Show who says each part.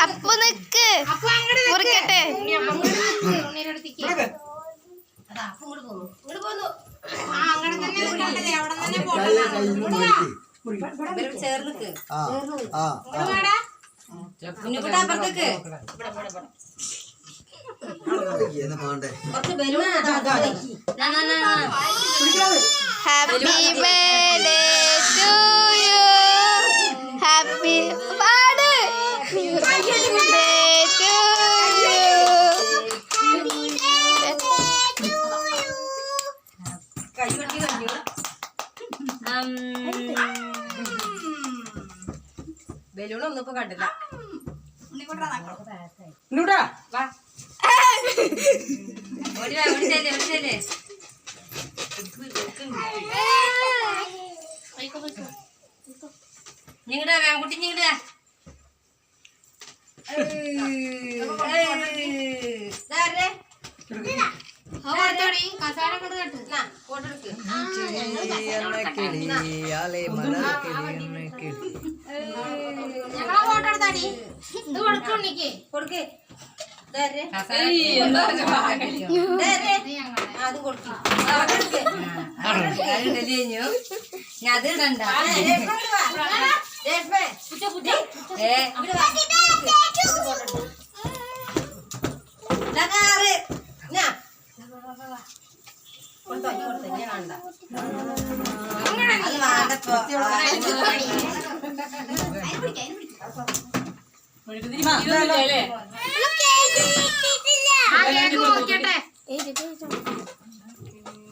Speaker 1: അപ്പു നിക്ക് മുറിക്കട്ടെ. Happy birthday to you. Happy പാട് ബർത്ത്ഡേ ടു യു.
Speaker 2: ബലൂണൊന്നും ഇപ്പൊ കണ്ടില്ല. നിങ്ങടാ വേങ്കുട്ടി നിങ്ങടാ കൊടുക്കേ അത് കൊടുക്കും. ഞാൻ അത് ഇടണ്ട.
Speaker 1: നോക്കിയട്ടെ